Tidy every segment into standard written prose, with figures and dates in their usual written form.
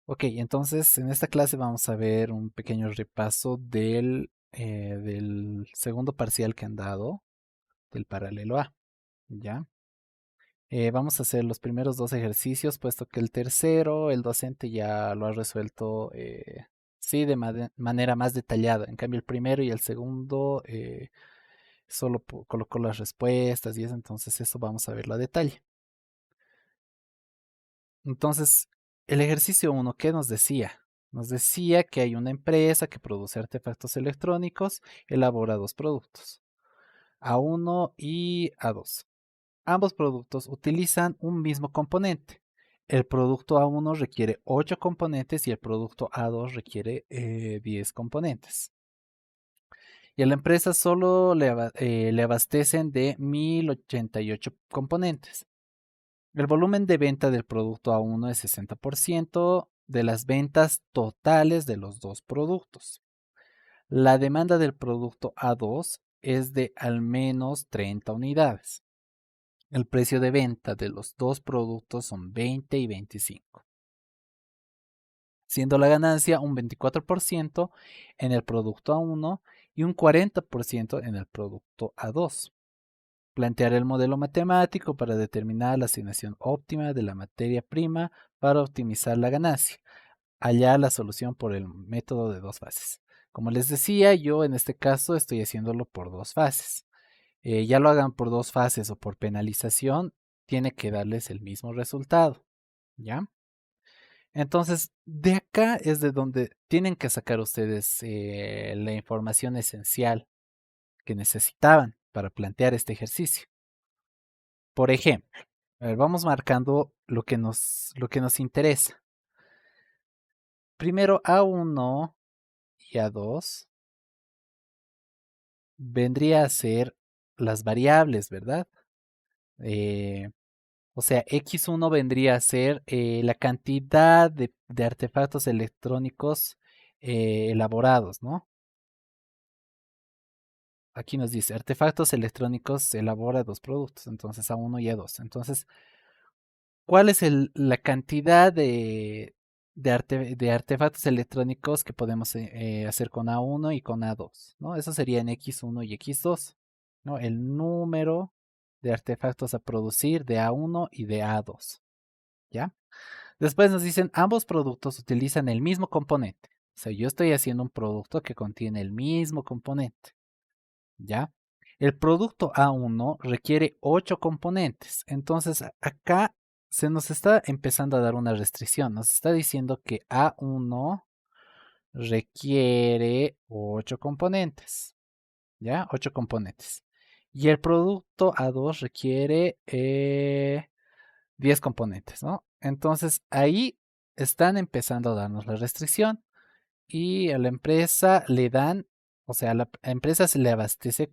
Ok, entonces en esta clase vamos a ver un pequeño repaso del segundo parcial que han dado del paralelo A, ¿ya? Vamos a hacer los primeros dos ejercicios, puesto que el tercero el docente ya lo ha resuelto, sí, de manera más detallada. En cambio, el primero y el segundo solo colocó las respuestas y eso, entonces eso vamos a verlo a detalle. Entonces, el ejercicio uno, ¿qué nos decía? Nos decía que hay una empresa que produce artefactos electrónicos, elabora dos productos, A1 y A2. Ambos productos utilizan un mismo componente. El producto A1 requiere 8 componentes y el producto A2 requiere 10 componentes. Y a la empresa solo le abastecen de 1088 componentes. El volumen de venta del producto A1 es 60% de las ventas totales de los dos productos. La demanda del producto A2 es de al menos 30 unidades. El precio de venta de los dos productos son 20 y 25, siendo la ganancia un 24% en el producto A1 y un 40% en el producto A2. Plantear el modelo matemático para determinar la asignación óptima de la materia prima para optimizar la ganancia. Hallar la solución por el método de dos fases. Como les decía, yo en este caso estoy haciéndolo por dos fases. Ya lo hagan por dos fases o por penalización, tiene que darles el mismo resultado. ¿Ya? Entonces, de acá es de donde tienen que sacar ustedes la información esencial que necesitaban para plantear este ejercicio. Por ejemplo, a ver, vamos marcando lo que nos interesa. Primero A1 y A2 vendría a ser las variables, ¿verdad? Eh, o sea, X1 vendría a ser la cantidad de artefactos electrónicos elaborados, ¿no? Aquí nos dice, artefactos electrónicos elabora dos productos, entonces A1 y A2. Entonces, ¿cuál es la cantidad de artefactos electrónicos que podemos hacer con A1 y con A2? ¿No? Eso sería en X1 y X2, ¿no? El número de artefactos a producir de A1 y de A2, ¿ya? Después nos dicen, ambos productos utilizan el mismo componente. O sea, yo estoy haciendo un producto que contiene el mismo componente, ¿ya? El producto A1 requiere 8 componentes. Entonces, acá se nos está empezando a dar una restricción. Nos está diciendo que A1 requiere 8 componentes, ¿ya? 8 componentes. Y el producto A2 requiere 10 componentes, ¿no? Entonces, ahí están empezando a darnos la restricción y a la empresa le dan, o sea, a la empresa se le abastecen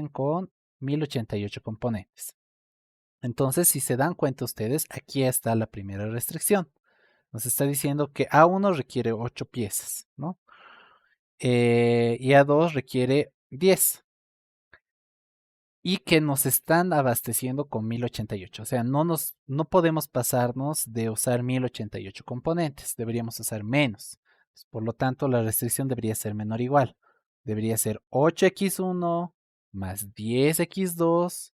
con 1088 componentes. Entonces, si se dan cuenta ustedes, aquí está la primera restricción. Nos está diciendo que A1 requiere 8 piezas, ¿no? Y A2 requiere 10 y que nos están abasteciendo con 1088. O sea, no podemos pasarnos de usar 1088 componentes, deberíamos usar menos. Por lo tanto, la restricción debería ser menor o igual. Debería ser 8x1 más 10x2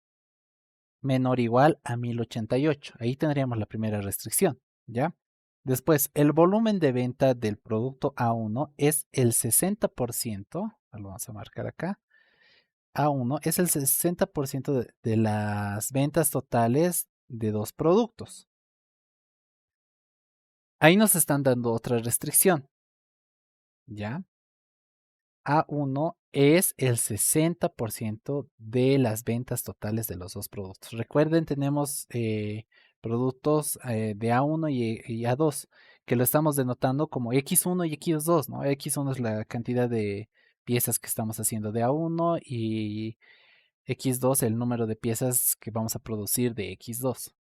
menor o igual a 1088. Ahí tendríamos la primera restricción, ¿ya? Después, el volumen de venta del producto A1 es el 60%, lo vamos a marcar acá, A1 es el 60% de las ventas totales de dos productos. Ahí nos están dando otra restricción, ¿ya? A1 es el 60% de las ventas totales de los dos productos. Recuerden, tenemos productos de A1 y A2, que lo estamos denotando como X1 y X2, ¿no? X1 es la cantidad de piezas que estamos haciendo de A1 y X2 el número de piezas que vamos a producir de X2.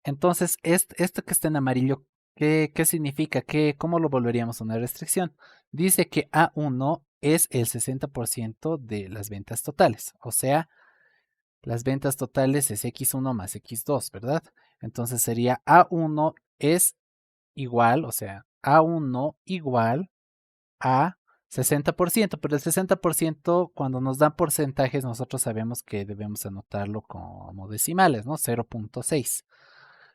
Entonces, esto que está en amarillo, ¿qué significa? ¿Cómo lo volveríamos una restricción? Dice que A1 es el 60% de las ventas totales. O sea, las ventas totales es X1 más X2, ¿verdad? Entonces sería A1 es igual, o sea, A1 igual a 60%, pero el 60% cuando nos dan porcentajes nosotros sabemos que debemos anotarlo como decimales, ¿no? 0.6.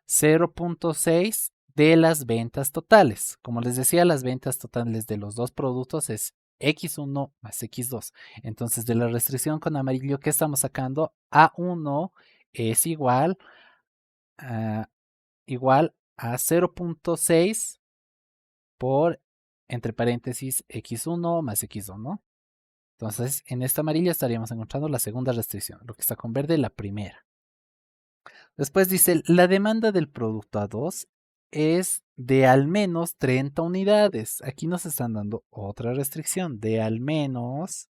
0.6 de las ventas totales. Como les decía, las ventas totales de los dos productos es X1 más X2. Entonces, de la restricción con amarillo, ¿qué estamos sacando? A1 es igual a 0.6 por, entre paréntesis, X1 más X2, ¿no? Entonces, en esta amarilla estaríamos encontrando la segunda restricción, lo que está con verde, la primera. Después dice, la demanda del producto A2 es de al menos 30 unidades. Aquí nos están dando otra restricción, de al menos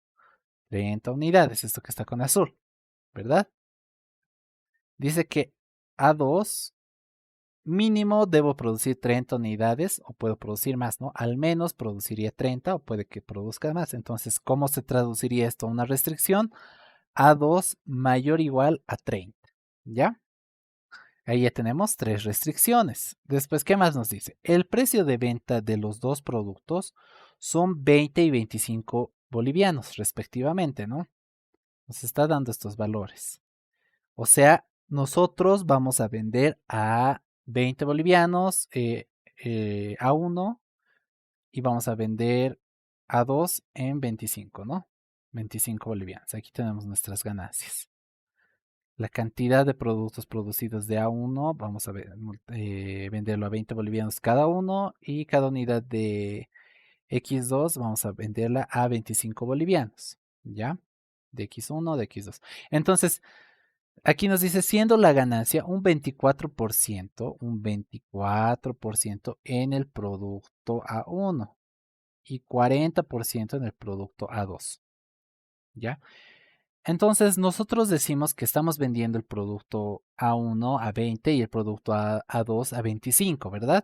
30 unidades, esto que está con azul, ¿verdad? Dice que A2 mínimo debo producir 30 unidades o puedo producir más, ¿no? Al menos produciría 30 o puede que produzca más. Entonces, ¿cómo se traduciría esto a una restricción? A2 mayor o igual a 30, ¿ya? Ahí ya tenemos tres restricciones. Después, ¿qué más nos dice? El precio de venta de los dos productos son 20 y 25 bolivianos, respectivamente, ¿no? Nos está dando estos valores. O sea, nosotros vamos a vender a 20 bolivianos a uno y vamos a vender a 2 en 25, ¿no? 25 bolivianos. Aquí tenemos nuestras ganancias. La cantidad de productos producidos de A1, vamos a ver, venderlo a 20 bolivianos cada uno y cada unidad de X2 vamos a venderla a 25 bolivianos, ¿ya? De X1, de X2. Entonces, aquí nos dice, siendo la ganancia un 24% en el producto A1 y 40% en el producto A2, ¿ya? Entonces, nosotros decimos que estamos vendiendo el producto A1 a 20 y el producto A2 a 25, ¿verdad?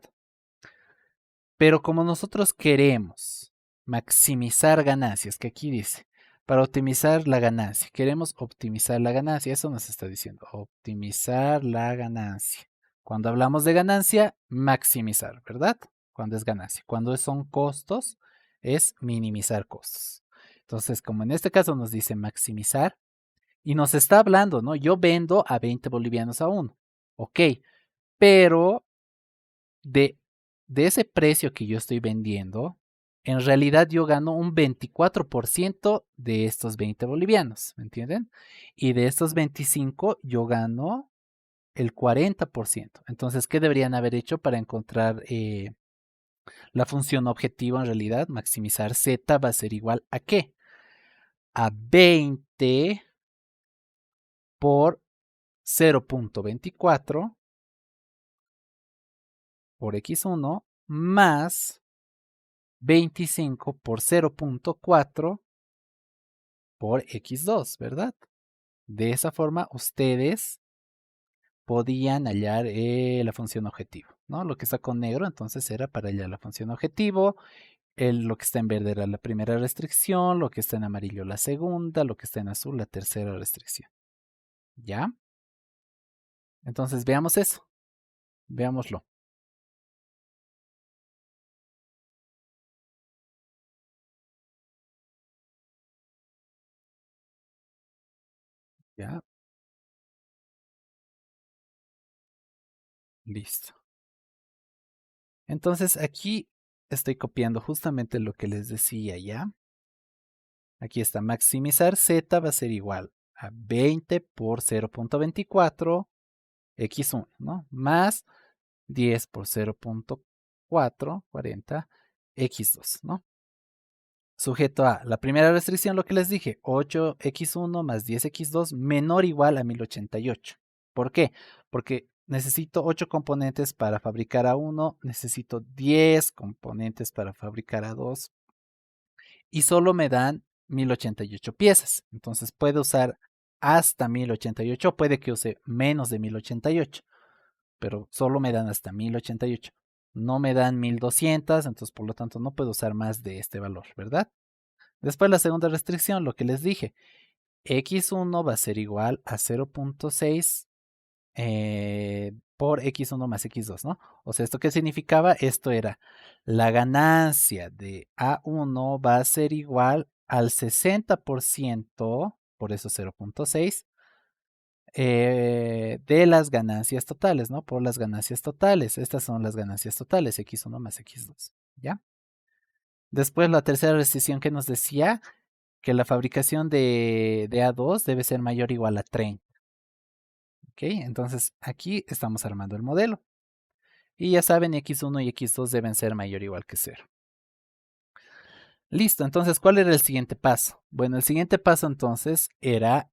Pero como nosotros queremos maximizar ganancias, que aquí dice, para optimizar la ganancia, queremos optimizar la ganancia, eso nos está diciendo, optimizar la ganancia. Cuando hablamos de ganancia, maximizar, ¿verdad? Cuando es ganancia. Cuando son costos, es minimizar costos. Entonces, como en este caso nos dice maximizar, y nos está hablando, ¿no? Yo vendo a 20 bolivianos a uno. Ok, pero de, de ese precio que yo estoy vendiendo, en realidad yo gano un 24% de estos 20 bolivianos, ¿me entienden? Y de estos 25 yo gano el 40%. Entonces, ¿qué deberían haber hecho para encontrar la función objetivo en realidad? Maximizar Z va a ser igual a ¿qué? A 20 por 0.24 por X1 más 25 por 0.4 por X2, ¿verdad? De esa forma ustedes podían hallar la función objetivo, ¿no? Lo que está con negro entonces era para hallar la función objetivo, lo que está en verde era la primera restricción, lo que está en amarillo la segunda, lo que está en azul la tercera restricción. ¿Ya? Entonces veamos eso, veámoslo. ¿Ya? Listo. Entonces aquí estoy copiando justamente lo que les decía, ¿ya? Aquí está, maximizar Z va a ser igual a 20 por 0.24 X1, ¿no? Más 10 por 0.4, 40, X2, ¿no? Sujeto a la primera restricción, lo que les dije, 8X1 más 10X2 menor o igual a 1088. ¿Por qué? Porque necesito 8 componentes para fabricar a 1, necesito 10 componentes para fabricar a 2 y solo me dan 1088 piezas. Entonces puedo usar hasta 1088, puede que use menos de 1088, pero solo me dan hasta 1088. No me dan 1200, entonces por lo tanto no puedo usar más de este valor, ¿verdad? Después la segunda restricción, lo que les dije, x1 va a ser igual a 0.6 por x1 más x2, ¿no? O sea, ¿esto qué significaba? Esto era la ganancia de A1 va a ser igual al 60%, por eso 0.6, de las ganancias totales, ¿no? Por las ganancias totales. Estas son las ganancias totales, x1 más x2, ¿ya? Después la tercera restricción que nos decía que la fabricación de A2 debe ser mayor o igual a 30. ¿Ok? Entonces aquí estamos armando el modelo. Y ya saben, x1 y x2 deben ser mayor o igual que 0. Listo, entonces, ¿cuál era el siguiente paso? Bueno, el siguiente paso entonces era,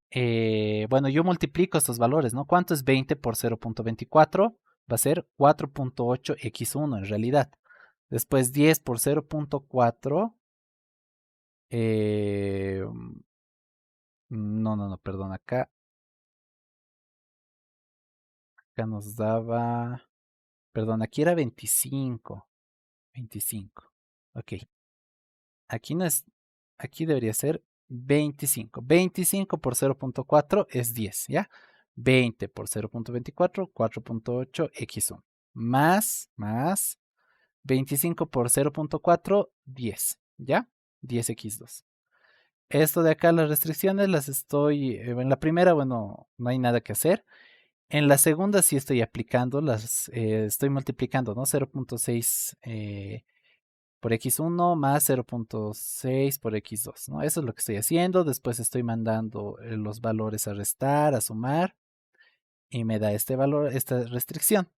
bueno, yo multiplico estos valores, ¿no? ¿Cuánto es 20 por 0.24? Va a ser 4.8x1 en realidad. Después 10 por 0.4, no, perdón, acá nos daba, perdón, aquí era 25, 25, ok. Aquí no es, aquí debería ser 25. 25 por 0.4 es 10, ¿ya? 20 por 0.24, 4.8 x1. Más 25 por 0.4, 10, ¿ya? 10x2. Esto de acá, las restricciones las estoy, en la primera, bueno, no hay nada que hacer. En la segunda sí estoy aplicando, estoy multiplicando, ¿no? 0.6 por x1 más 0.6 por x2, ¿no? Eso es lo que estoy haciendo. Después estoy mandando los valores a restar, a sumar, y me da este valor, esta restricción.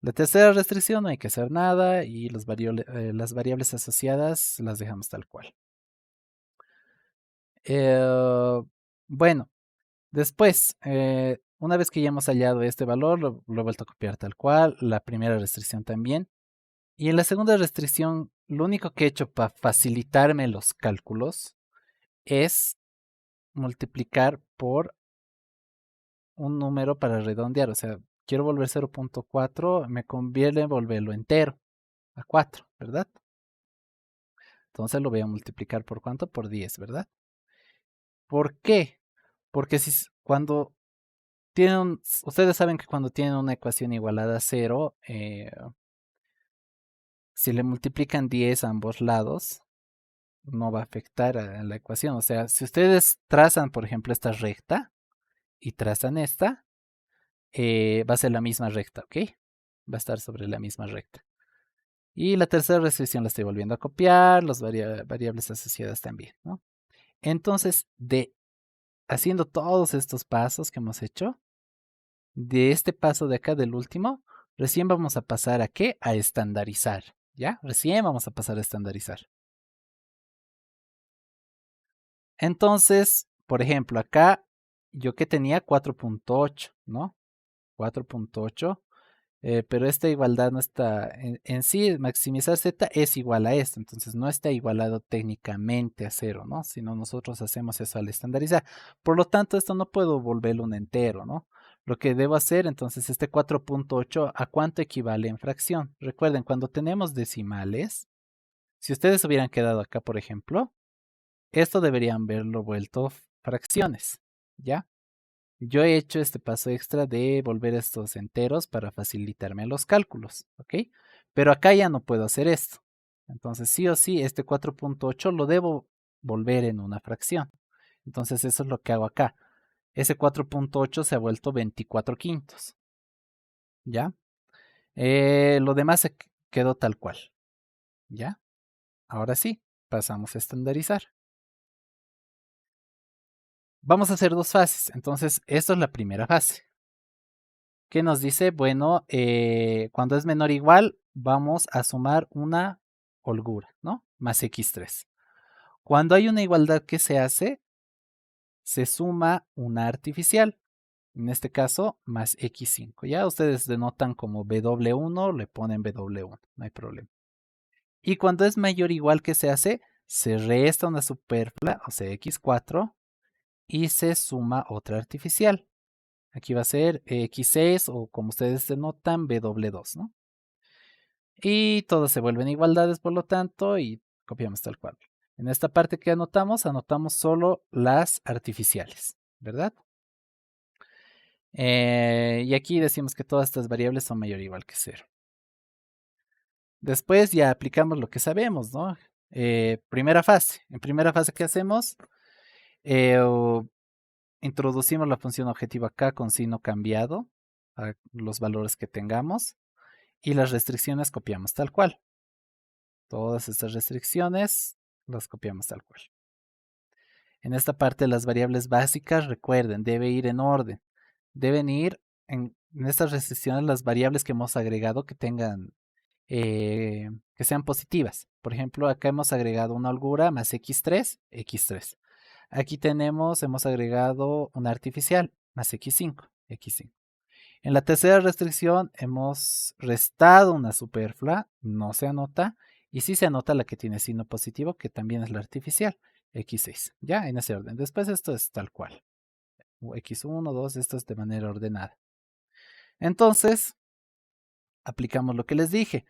La tercera restricción no hay que hacer nada y las variables asociadas las dejamos tal cual. Bueno, después, una vez que ya hemos hallado este valor, lo he vuelto a copiar tal cual, la primera restricción también. Y en la segunda restricción, lo único que he hecho para facilitarme los cálculos es multiplicar por un número para redondear. O sea, quiero volver 0.4, me conviene volverlo entero, a 4, ¿verdad? Entonces lo voy a multiplicar por cuánto, por 10, ¿verdad? ¿Por qué? Porque cuando tienen, ustedes saben que cuando tienen una ecuación igualada a 0, si le multiplican 10 a ambos lados, no va a afectar a la ecuación. O sea, si ustedes trazan, por ejemplo, esta recta y trazan esta, va a ser la misma recta, ¿ok? Va a estar sobre la misma recta. Y la tercera restricción la estoy volviendo a copiar, las variables asociadas también, ¿no? Entonces, haciendo todos estos pasos que hemos hecho, de este paso de acá, del último, recién vamos a pasar a ¿qué? A estandarizar, ¿ya? Recién vamos a pasar a estandarizar. Entonces, por ejemplo, acá yo que tenía 4.8, ¿no? 4.8, pero esta igualdad no está en sí, maximizar z es igual a esto, entonces no está igualado técnicamente a 0, ¿no? Sino nosotros hacemos eso al estandarizar. Por lo tanto, esto no puedo volverlo un entero, ¿no? Lo que debo hacer, entonces, este 4.8, ¿a cuánto equivale en fracción? Recuerden, cuando tenemos decimales, si ustedes hubieran quedado acá, por ejemplo, esto deberían verlo vuelto fracciones, ¿ya? Yo he hecho este paso extra de volver estos enteros para facilitarme los cálculos, ¿ok? Pero acá ya no puedo hacer esto. Entonces, sí o sí, este 4.8 lo debo volver en una fracción. Entonces, eso es lo que hago acá. Ese 4.8 se ha vuelto 24 quintos, ¿ya? Lo demás se quedó tal cual, ¿ya? Ahora sí, pasamos a estandarizar. Vamos a hacer dos fases. Entonces, esto es la primera fase. ¿Qué nos dice? Bueno, cuando es menor o igual, vamos a sumar una holgura, ¿no? Más x3. Cuando hay una igualdad que se hace, se suma una artificial. En este caso, más x5. Ya ustedes denotan como W1, le ponen W1, no hay problema. Y cuando es mayor o igual que se hace, se resta una superflua, o sea, x4, y se suma otra artificial. Aquí va a ser x6 o como ustedes denotan, W2, ¿no? Y todos se vuelven igualdades, por lo tanto, y copiamos tal cual. En esta parte que anotamos solo las artificiales, ¿verdad? Y aquí decimos que todas estas variables son mayor o igual que 0. Después ya aplicamos lo que sabemos, ¿no? Primera fase. En primera fase, ¿qué hacemos? Introducimos la función objetivo acá con signo cambiado a los valores que tengamos y las restricciones copiamos tal cual. Todas estas restricciones las copiamos tal cual. En esta parte las variables básicas, recuerden, debe ir en orden. Deben ir en estas restricciones las variables que hemos agregado que tengan, que sean positivas. Por ejemplo, acá hemos agregado una holgura más x3, x3. Aquí hemos agregado una artificial más x5, x5. En la tercera restricción hemos restado una superflua, no se anota, y sí se anota la que tiene signo positivo, que también es la artificial, x6, ya en ese orden. Después esto es tal cual, x1, 2, esto es de manera ordenada. Entonces, aplicamos lo que les dije.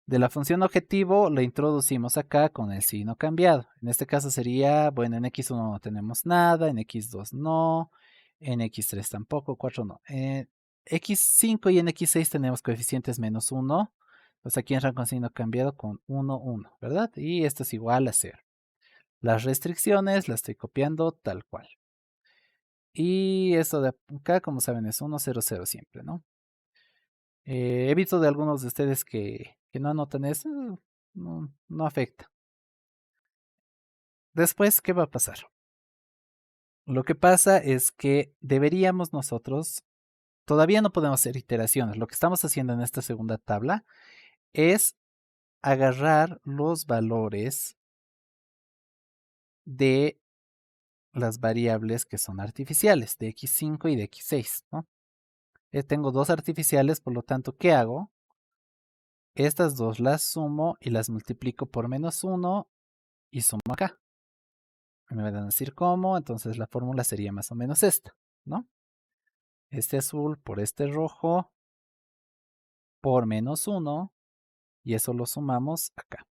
De la función objetivo lo introducimos acá con el signo cambiado. En este caso sería, bueno, en x1 no tenemos nada, en x2 no, en x3 tampoco, 4 no. En x5 y en x6 tenemos coeficientes menos 1. Pues aquí entran con signo cambiado con 1, 1, ¿verdad? Y esto es igual a 0. Las restricciones las estoy copiando tal cual. Y esto de acá, como saben, es 1, 0, 0 siempre, ¿no? He visto de algunos de ustedes que no anotan eso, no afecta. Después, ¿qué va a pasar? Lo que pasa es que deberíamos nosotros, todavía no podemos hacer iteraciones. Lo que estamos haciendo en esta segunda tabla es agarrar los valores de las variables que son artificiales, de x5 y de x6, ¿no? Tengo dos artificiales, por lo tanto, ¿qué hago? Estas dos las sumo y las multiplico por menos 1 y sumo acá. Me van a decir cómo, entonces la fórmula sería más o menos esta, ¿no? Este azul por este rojo por menos 1 y eso lo sumamos acá.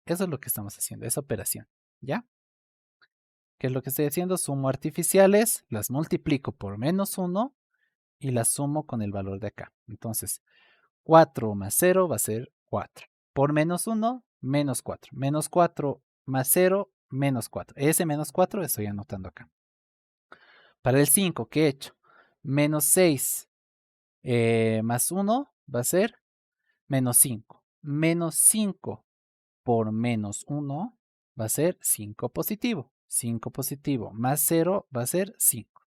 Eso es lo que estamos haciendo, esa operación, ¿ya? ¿Qué es lo que estoy haciendo? Sumo artificiales, las multiplico por menos 1 y las sumo con el valor de acá. Entonces, 4 más 0 va a ser 4. Por menos 1, menos 4. Menos 4 más 0, menos 4. Ese menos 4 estoy anotando acá. Para el 5, ¿qué he hecho? Menos 6 más 1 va a ser menos 5. Menos 5 por menos 1 va a ser 5 positivo. 5 positivo más 0 va a ser 5.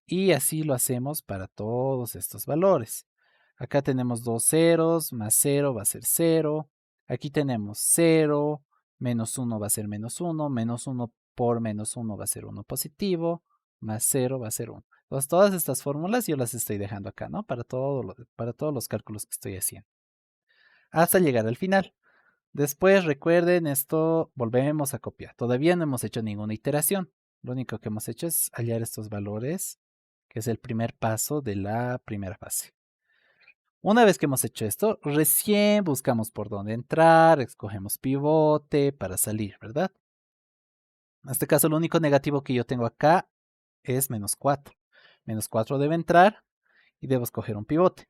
Y así lo hacemos para todos estos valores. Acá tenemos dos ceros, más 0 va a ser 0. Aquí tenemos 0, menos 1 va a ser menos 1, menos 1 por menos 1 va a ser 1 positivo, más 0 va a ser 1. Entonces, todas estas fórmulas yo las estoy dejando acá, ¿no? Para todos los cálculos que estoy haciendo. Hasta llegar al final. Después, recuerden esto, volvemos a copiar. Todavía no hemos hecho ninguna iteración. Lo único que hemos hecho es hallar estos valores, que es el primer paso de la primera fase. Una vez que hemos hecho esto, recién buscamos por dónde entrar, escogemos pivote para salir, ¿verdad? En este caso, lo único negativo que yo tengo acá es menos 4. Menos 4 debe entrar y debo escoger un pivote.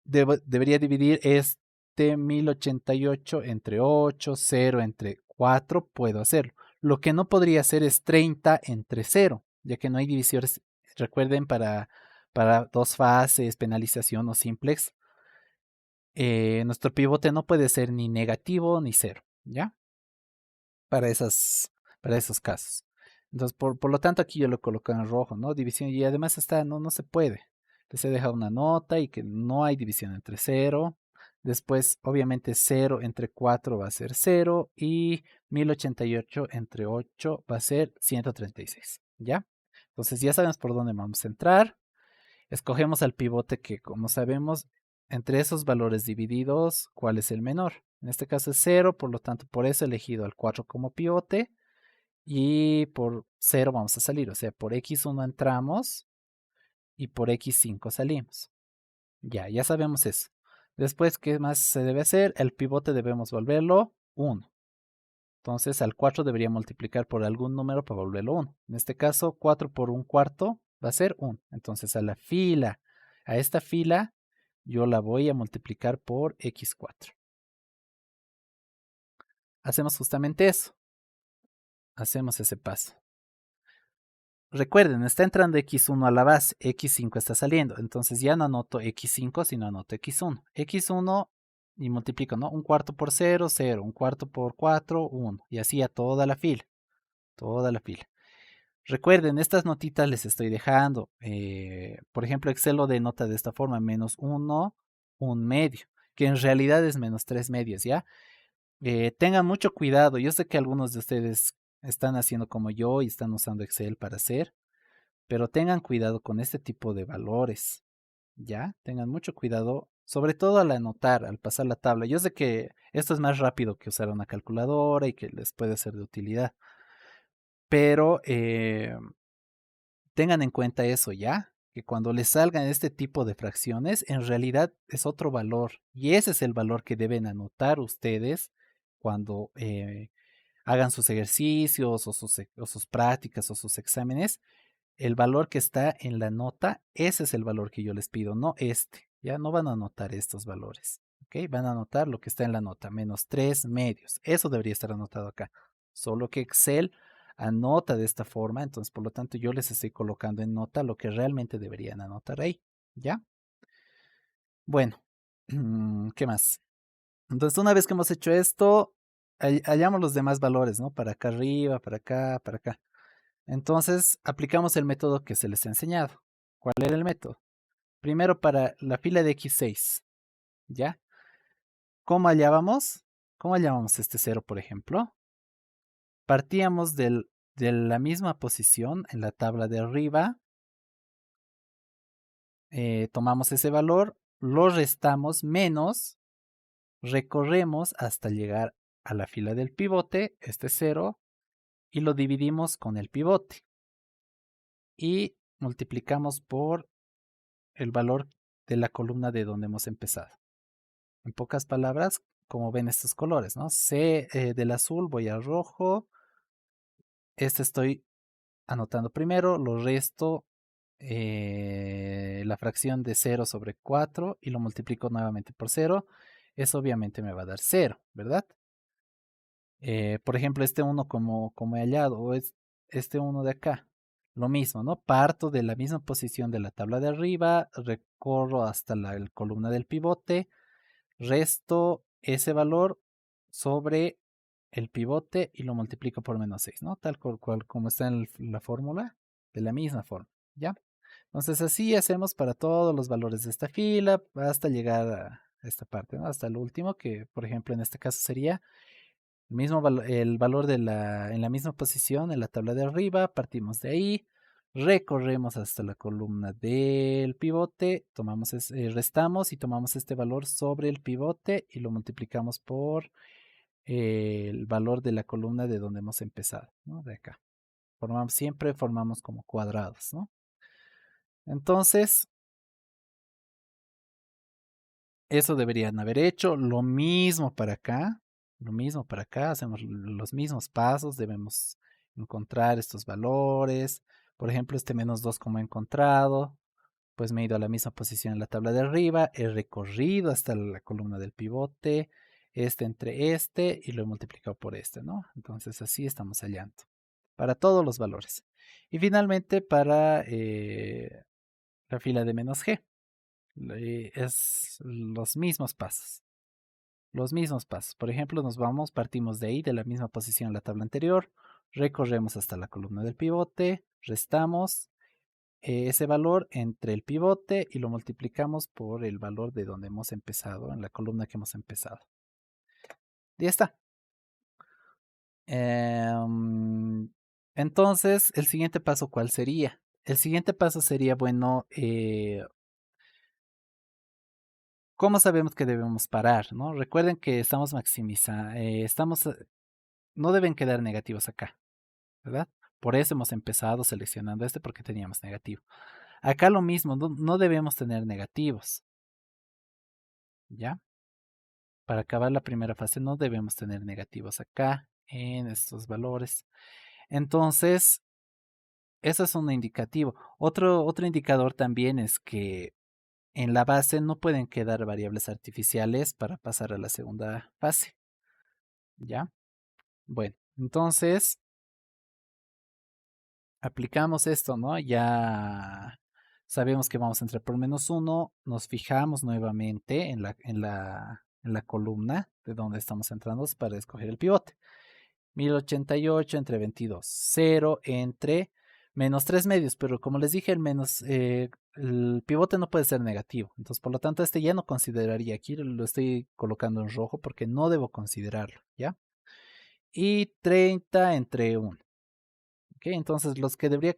Debería dividir este 1088 entre 8, 0 entre 4, puedo hacerlo. Lo que no podría hacer es 30 entre 0, ya que no hay divisiones. Recuerden, para dos fases, penalización o simplex, nuestro pivote no puede ser ni negativo ni 0, ¿ya? Para, para esos casos. Entonces, por lo tanto, aquí yo lo coloco en rojo, ¿no? División, y además no se puede. Les he dejado una nota y que no hay división entre 0. Después, obviamente, 0 entre 4 va a ser 0 y 1088 entre 8 va a ser 136, ¿ya? Entonces ya sabemos por dónde vamos a entrar. Escogemos al pivote que, como sabemos, entre esos valores divididos, ¿cuál es el menor? En este caso es 0, por lo tanto, por eso he elegido al 4 como pivote. Y por 0 vamos a salir, o sea, por x1 entramos y por x5 salimos. Ya sabemos eso. Después, ¿qué más se debe hacer? El pivote debemos volverlo 1. Entonces, al 4 debería multiplicar por algún número para volverlo 1. En este caso, 4 por un cuarto va a ser 1. Entonces a esta fila, yo la voy a multiplicar por x4. Hacemos justamente eso. Hacemos ese paso. Recuerden, está entrando x1 a la base, x5 está saliendo. Entonces ya no anoto x5, sino anoto x1. x1 y multiplico, ¿no? Un cuarto por 0, 0. Un cuarto por 4, 1. Y así a toda la fila. Toda la fila. Recuerden, estas notitas les estoy dejando. Por ejemplo, Excel lo denota de esta forma, menos 1, 1 medio, que en realidad es menos 3 medios, ¿ya? Tengan mucho cuidado. Yo sé que algunos de ustedes están haciendo como yo y están usando Excel para hacer, pero tengan cuidado con este tipo de valores, ¿ya? Tengan mucho cuidado, sobre todo al anotar, al pasar la tabla. Yo sé que esto es más rápido que usar una calculadora y que les puede ser de utilidad, pero tengan en cuenta eso, ¿ya? Que cuando les salgan este tipo de fracciones, en realidad es otro valor. Y ese es el valor que deben anotar ustedes cuando hagan sus ejercicios o sus prácticas o sus exámenes. El valor que está en la nota, ese es el valor que yo les pido, no este. Ya no van a anotar estos valores. ¿Ok? Van a anotar lo que está en la nota, menos 3 medios. Eso debería estar anotado acá. Solo que Excel anota de esta forma, entonces por lo tanto yo les estoy colocando en nota lo que realmente deberían anotar ahí. ¿Ya? Bueno, ¿qué más? Entonces una vez que hemos hecho esto, hallamos los demás valores, ¿no? Para acá arriba, para acá, para acá. Entonces aplicamos el método que se les ha enseñado. ¿Cuál era el método? Primero para la fila de x6, ¿ya? ¿Cómo hallábamos? ¿Cómo hallábamos este 0, por ejemplo? Partíamos de la misma posición en la tabla de arriba, tomamos ese valor, lo restamos menos, recorremos hasta llegar a la fila del pivote, este 0, y lo dividimos con el pivote. Y multiplicamos por el valor de la columna de donde hemos empezado. En pocas palabras, como ven estos colores, ¿no? Del azul voy al rojo. Este estoy anotando primero, lo resto la fracción de 0 sobre 4 y lo multiplico nuevamente por 0. Eso obviamente me va a dar 0, ¿verdad? Por ejemplo, este 1 como he hallado, o es este 1 de acá. Lo mismo, ¿no? Parto de la misma posición de la tabla de arriba, recorro hasta la columna del pivote, resto ese valor sobre el pivote y lo multiplico por menos 6, ¿no? Tal cual como está en la fórmula, de la misma forma, ¿ya? Entonces así hacemos para todos los valores de esta fila hasta llegar a esta parte, ¿no? Hasta el último, que por ejemplo en este caso sería el valor en la misma posición en la tabla de arriba, partimos de ahí, recorremos hasta la columna del pivote, restamos y tomamos este valor sobre el pivote y lo multiplicamos por el valor de la columna de donde hemos empezado, ¿no? De acá. Siempre formamos como cuadrados, ¿no? Entonces, eso deberían haber hecho. Lo mismo para acá. Lo mismo para acá. Hacemos los mismos pasos. Debemos encontrar estos valores. Por ejemplo, este menos 2 como he encontrado. Pues me he ido a la misma posición en la tabla de arriba. He recorrido hasta la columna del pivote. Este entre este y lo he multiplicado por este, ¿no? Entonces así estamos hallando. Para todos los valores. Y finalmente para la fila de menos g. Es los mismos pasos. Los mismos pasos. Por ejemplo, partimos de ahí, de la misma posición en la tabla anterior, recorremos hasta la columna del pivote, restamos ese valor entre el pivote y lo multiplicamos por el valor de donde hemos empezado, en la columna que hemos empezado. Y ya está. Entonces, el siguiente paso, ¿cuál sería? El siguiente paso sería, bueno, ¿cómo sabemos que debemos parar? ¿No? Recuerden que estamos maximizando, no deben quedar negativos acá, ¿verdad? Por eso hemos empezado seleccionando este porque teníamos negativo. Acá lo mismo, no debemos tener negativos, ¿ya? Para acabar la primera fase no debemos tener negativos acá en estos valores. Entonces, Eso es un indicativo. Otro indicador también es que en la base no pueden quedar variables artificiales para pasar a la segunda fase. ¿Ya? Bueno, entonces aplicamos esto, ¿no? Ya sabemos que vamos a entrar por -1, nos fijamos nuevamente en la columna de donde estamos entrando para escoger el pivote. 1088 entre 22, 0 entre -3 medios, pero como les dije, el pivote no puede ser negativo, entonces por lo tanto este ya no consideraría, aquí lo estoy colocando en rojo porque no debo considerarlo, ¿ya? Y 30 entre 1. ¿Ok? Entonces los que debería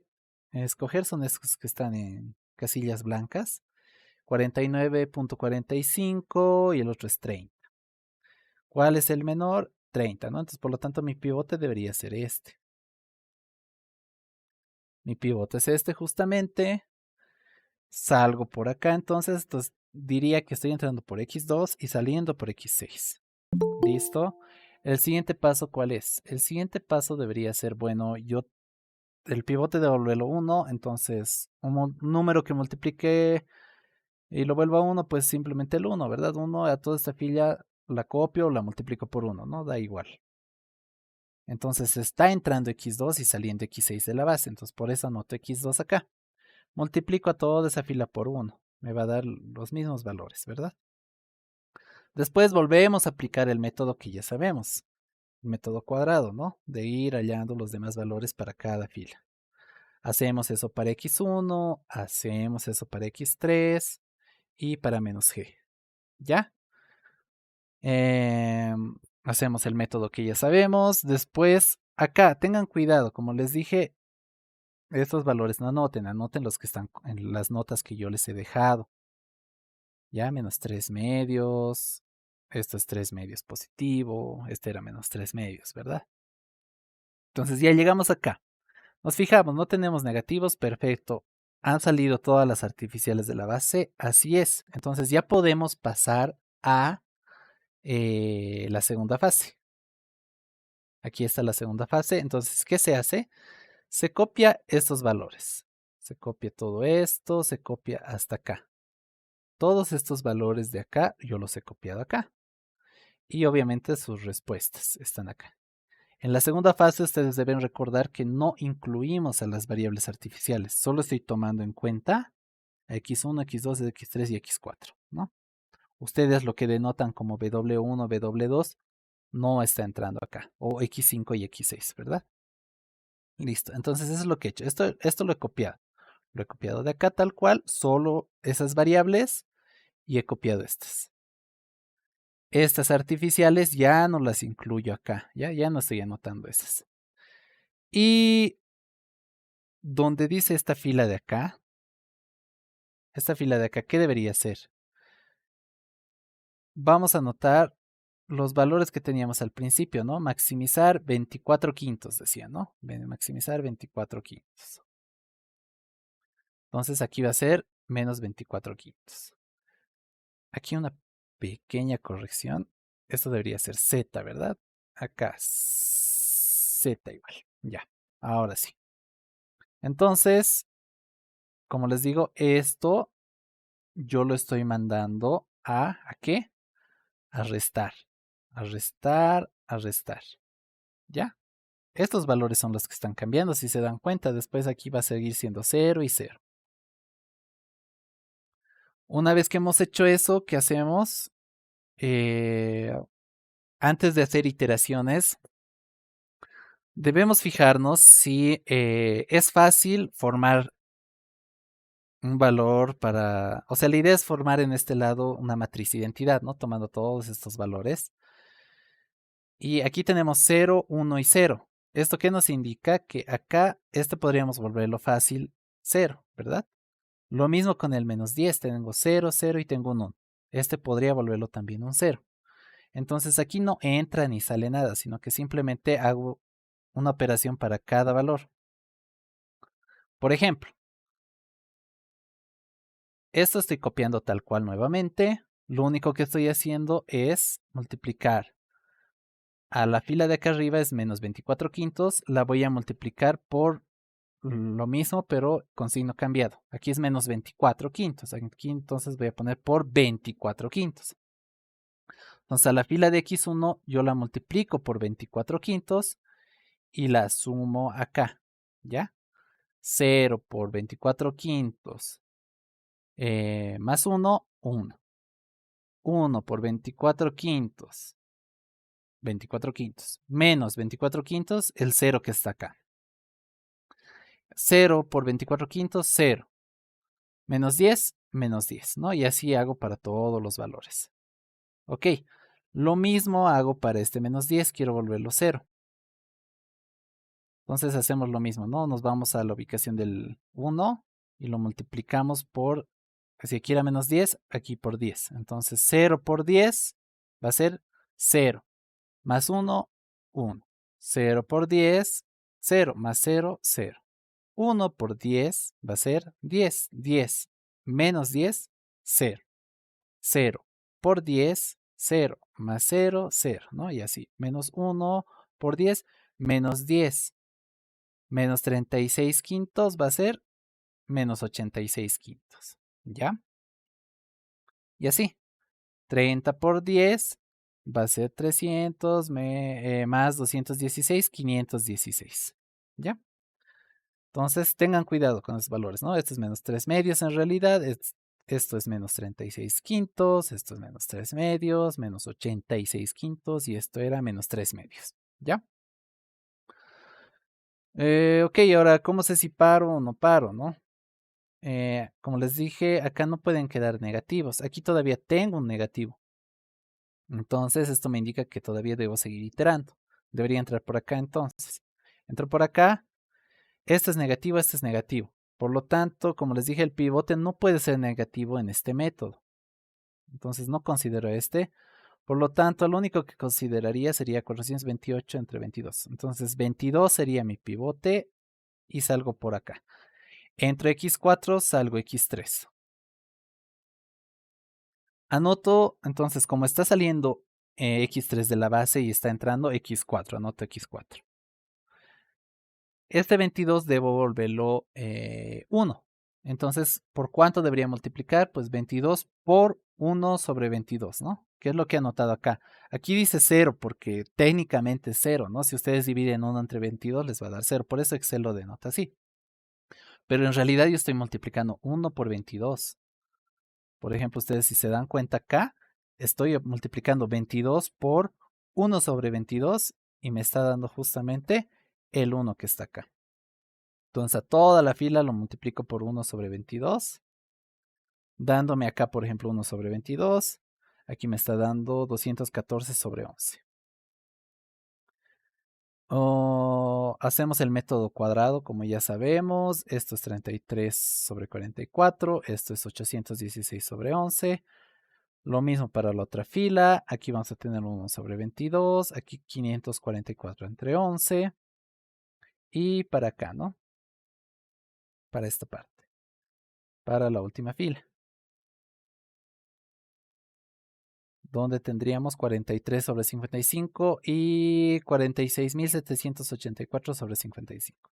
escoger son estos que están en casillas blancas. 49.45 y el otro es 30. ¿Cuál es el menor? 30, ¿no? Entonces por lo tanto mi pivote debería ser este. Mi pivote es este justamente. Salgo por acá entonces diría que estoy entrando por X2 y saliendo por X6. ¿Listo? El siguiente paso, ¿cuál es? El siguiente paso debería ser, bueno, el pivote devolverlo 1, entonces un número que multiplique y lo vuelvo a 1, pues simplemente el 1, ¿verdad? 1 a toda esta fila la copio o la multiplico por 1, ¿no? Da igual. Entonces está entrando X2 y saliendo X6 de la base, entonces por eso anoto X2 acá. Multiplico a toda esa fila por 1, me va a dar los mismos valores, ¿verdad? Después volvemos a aplicar el método que ya sabemos, el método cuadrado, ¿no? De ir hallando los demás valores para cada fila. Hacemos eso para X1, hacemos eso para X3 y para -G. ¿Ya? Hacemos el método que ya sabemos. Después, acá, tengan cuidado, como les dije, estos valores no anoten los que están en las notas que yo les he dejado. Ya, -3 medios. Esto es 3 medios positivo. Este era -3 medios, ¿verdad? Entonces ya llegamos acá. Nos fijamos, no tenemos negativos, perfecto. Han salido todas las artificiales de la base, así es. Entonces ya podemos pasar a la segunda fase. Aquí está la segunda fase. Entonces, ¿qué se hace? Se copia estos valores. Se copia todo esto, se copia hasta acá. Todos estos valores de acá, yo los he copiado acá. Y obviamente sus respuestas están acá. En la segunda fase ustedes deben recordar que no incluimos a las variables artificiales, solo estoy tomando en cuenta a x1, x2, x3 y x4, ¿no? Ustedes lo que denotan como W1, W2 no está entrando acá, o x5 y x6, ¿verdad? Listo, entonces eso es lo que he hecho. Esto lo he copiado. Lo he copiado de acá tal cual, solo esas variables y he copiado estas. Estas artificiales ya no las incluyo acá, ya no estoy anotando esas. Y donde dice esta fila de acá, ¿qué debería ser? Vamos a anotar los valores que teníamos al principio, ¿no? Maximizar 24 quintos, decía, ¿no? Maximizar 24 quintos. Entonces aquí va a ser -24 quintos. Aquí una pequeña corrección. Esto debería ser Z, ¿verdad? Acá Z igual. Ya, ahora sí. Entonces, como les digo, esto yo lo estoy mandando ¿a qué? A restar. A restar, a restar. ¿Ya? Estos valores son los que están cambiando. Si se dan cuenta, después aquí va a seguir siendo 0 y 0. Una vez que hemos hecho eso, ¿qué hacemos? Antes de hacer iteraciones, debemos fijarnos si es fácil formar un valor para, o sea, la idea es formar en este lado una matriz identidad, ¿no? Tomando todos estos valores. Y aquí tenemos 0, 1 y 0. ¿Esto qué nos indica? Que acá, este podríamos volverlo fácil 0, ¿verdad? Lo mismo con el -10, tengo 0, 0 y tengo un 1. Este podría volverlo también un 0. Entonces aquí no entra ni sale nada, sino que simplemente hago una operación para cada valor. Por ejemplo, esto estoy copiando tal cual nuevamente. Lo único que estoy haciendo es multiplicar. A la fila de acá arriba es -24 quintos. La voy a multiplicar por lo mismo, pero con signo cambiado. Aquí es menos 24 quintos. Aquí entonces voy a poner por 24 quintos. Entonces a la fila de x1 yo la multiplico por 24 quintos y la sumo acá, ¿ya? 0 por 24 quintos más 1, 1. 1 por 24 quintos, 24 quintos, menos 24 quintos, el 0 que está acá. 0 por 24 quintos, 0. Menos 10, menos 10, ¿no? Y así hago para todos los valores. Ok, lo mismo hago para este menos 10, quiero volverlo 0. Entonces hacemos lo mismo, ¿no? Nos vamos a la ubicación del 1 y lo multiplicamos por, si aquí era menos 10, aquí por 10. Entonces 0 por 10 va a ser 0, más 1, 1. 0 por 10, 0, más 0, 0. 1 por 10 va a ser 10, 10, menos 10, 0. 0 por 10, 0, más 0, 0, ¿no? Y así, menos 1 por 10, menos 10. Menos 36 quintos va a ser menos 86 quintos. ¿Ya? Y así. 30 por 10 va a ser 300 más 216, 516. ¿Ya? Entonces tengan cuidado con los valores, ¿no? Esto es menos 3 medios en realidad. Esto es menos 36 quintos. Esto es menos 3 medios, menos 86 quintos. Y esto era menos 3 medios. ¿Ya? Ok, ahora, ¿cómo sé si paro o no paro, no? Como les dije, acá no pueden quedar negativos. Aquí todavía tengo un negativo. Entonces, esto me indica que todavía debo seguir iterando. Debería entrar por acá entonces. Entro por acá. Este es negativo, este es negativo. Por lo tanto, como les dije, el pivote no puede ser negativo en este método. Entonces, no considero este. Por lo tanto, lo único que consideraría sería 428 entre 22. Entonces, 22 sería mi pivote y salgo por acá. Entro x4, salgo x3. Anoto, entonces, como está saliendo x3 de la base y está entrando x4, anoto x4. Este 22 debo volverlo 1. Entonces, ¿por cuánto debería multiplicar? Pues 22 por 1 sobre 22, ¿no? ¿Qué es lo que he anotado acá? Aquí dice 0 porque técnicamente es 0, ¿no? Si ustedes dividen 1 entre 22 les va a dar 0. Por eso Excel lo denota así. Pero en realidad yo estoy multiplicando 1 por 22. Por ejemplo, ustedes si se dan cuenta acá, estoy multiplicando 22 por 1 sobre 22 y me está dando justamente el 1 que está acá. Entonces a toda la fila lo multiplico por 1 sobre 22, dándome acá, por ejemplo, 1 sobre 22. Aquí me está dando 214 sobre 11. Hacemos el método cuadrado, como ya sabemos. Esto es 33 sobre 44. Esto es 816 sobre 11. Lo mismo para la otra fila. Aquí vamos a tener 1 sobre 22. Aquí 544 entre 11. Y para acá, ¿no? Para esta parte. Para la última fila. Donde tendríamos 43 sobre 55 y 46.784 sobre 55.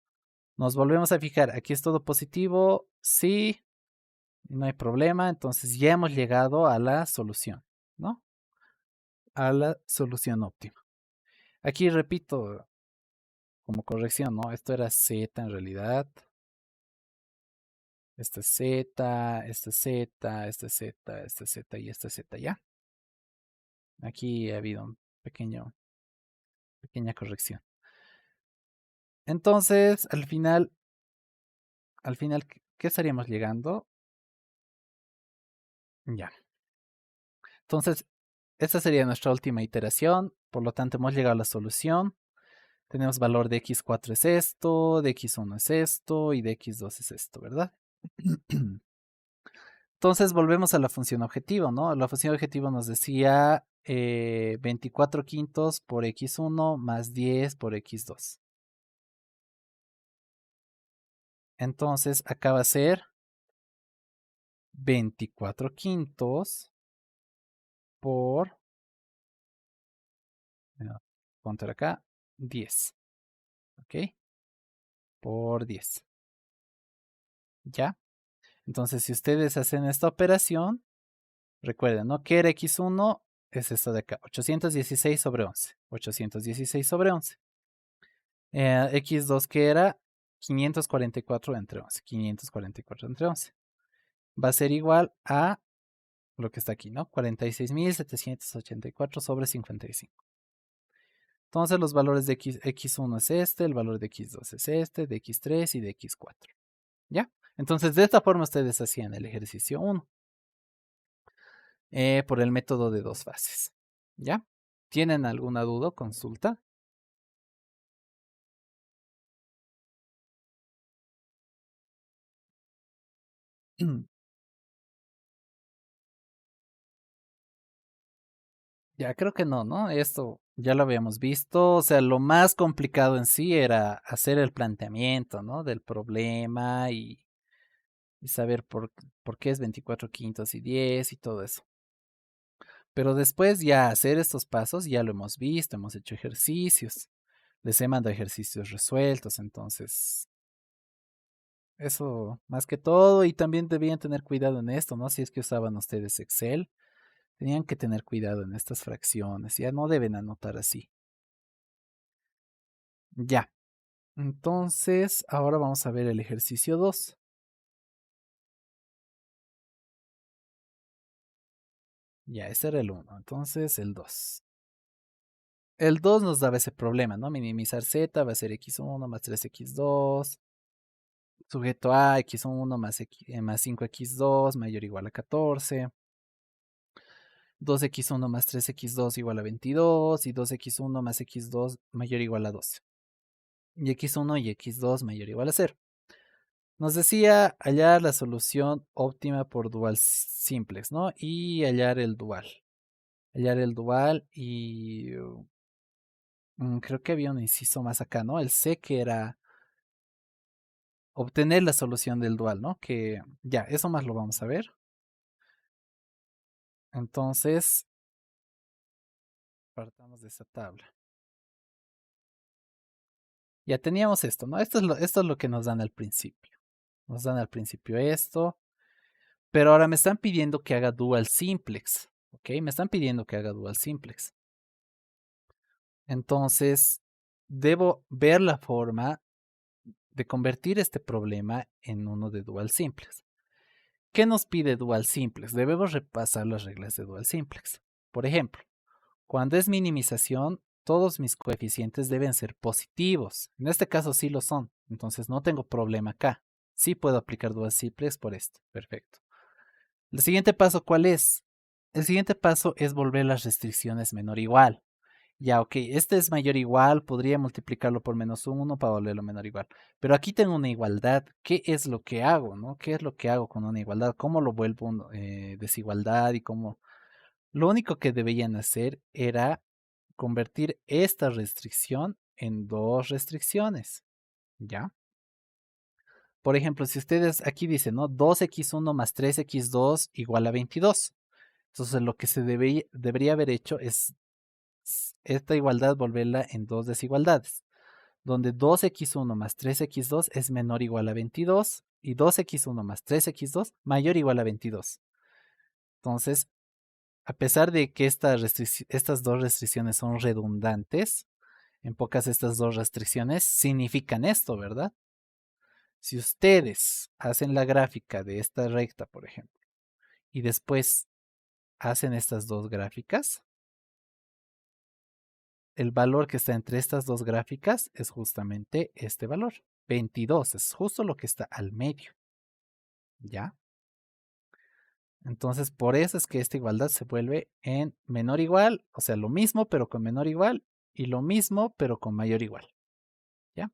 Nos volvemos a fijar. Aquí es todo positivo. Sí. No hay problema. Entonces ya hemos llegado a la solución, ¿no? A la solución óptima. Aquí repito, como corrección, ¿no? Esto era Z en realidad. Este es Z, este es Z, este es Z, este es Z y este es Z, ¿ya? Aquí ha habido un pequeña corrección. Entonces, al final, ¿qué estaríamos llegando? Ya. Entonces, esta sería nuestra última iteración. Por lo tanto, hemos llegado a la solución. Tenemos valor de x4 es esto, de x1 es esto y de x2 es esto, ¿verdad? Entonces volvemos a la función objetivo, ¿no? La función objetivo nos decía 24 quintos por x1 más 10 por x2. Entonces acá va a ser 24 quintos por, ponte acá, 10, ¿ok? Por 10. ¿ya? Entonces, si ustedes hacen esta operación, recuerden, ¿no? Que era x1 es esto de acá, 816 sobre 11. 816 sobre 11. X2 que era 544 entre 11. 544 entre 11. Va a ser igual a lo que está aquí, ¿no? 46.784 sobre 55. Entonces los valores de x1 es este, el valor de x2 es este, de x3 y de x4. ¿Ya? Entonces de esta forma ustedes hacían el ejercicio 1 por el método de dos fases. ¿Ya? ¿Tienen alguna duda? Consulta. Ya creo que no, ¿no? Esto ya lo habíamos visto. O sea, lo más complicado en sí era hacer el planteamiento, ¿no? Del problema y saber por qué es 24 quintos y 10 y todo eso. Pero después ya hacer estos pasos ya lo hemos visto, hemos hecho ejercicios. Les he mandado ejercicios resueltos, entonces eso más que todo. Y también debían tener cuidado en esto, ¿no? Si es que usaban ustedes Excel, tenían que tener cuidado en estas fracciones. Ya no deben anotar así. Ya. Entonces, ahora vamos a ver el ejercicio 2. Ya, ese era el uno. Entonces, el 2. El 2 nos daba ese problema, ¿no? Minimizar z va a ser x1 más 3x2. Sujeto a x1 más 5x2 mayor o igual a 14. 2x1 más 3x2 igual a 22. Y 2x1 más x2 mayor o igual a 12. Y x1 y x2 mayor o igual a 0. Nos decía hallar la solución óptima por dual simplex, ¿no? Y hallar el dual. Hallar el dual y creo que había un inciso más acá, ¿no? El C que era obtener la solución del dual, ¿no? Que ya, eso más lo vamos a ver. Entonces, partamos de esa tabla. Ya teníamos esto, ¿no? Esto es lo que nos dan al principio. Nos dan al principio esto, pero ahora me están pidiendo que haga dual simplex, ¿ok? Me están pidiendo que haga dual simplex. Entonces, debo ver la forma de convertir este problema en uno de dual simplex. ¿Qué nos pide dual simplex? Debemos repasar las reglas de dual simplex. Por ejemplo, cuando es minimización, todos mis coeficientes deben ser positivos. En este caso sí lo son, entonces no tengo problema acá. Sí puedo aplicar dual simplex por esto. Perfecto. El siguiente paso, ¿cuál es? El siguiente paso es volver las restricciones menor o igual. Ya, ok, este es mayor o igual, podría multiplicarlo por -1 para volverlo menor o igual. Pero aquí tengo una igualdad. ¿Qué es lo que hago, no? ¿Qué es lo que hago con una igualdad? ¿Cómo lo vuelvo desigualdad y cómo? Lo único que debían hacer era convertir esta restricción en dos restricciones, ¿ya? Por ejemplo, si ustedes aquí dicen, ¿no? 2x1 más 3x2 igual a 22. Entonces lo que se debería haber hecho es esta igualdad volverla en dos desigualdades, donde 2x1 más 3x2 es menor o igual a 22 y 2x1 más 3x2 mayor o igual a 22. Entonces, a pesar de que estas dos restricciones son redundantes, en pocas estas dos restricciones significan esto, ¿verdad? Si ustedes hacen la gráfica de esta recta, por ejemplo, y después hacen estas dos gráficas, el valor que está entre estas dos gráficas es justamente este valor. 22 es justo lo que está al medio. ¿Ya? Entonces, por eso es que esta igualdad se vuelve en menor igual, o sea, lo mismo pero con menor igual y lo mismo pero con mayor igual. ¿Ya?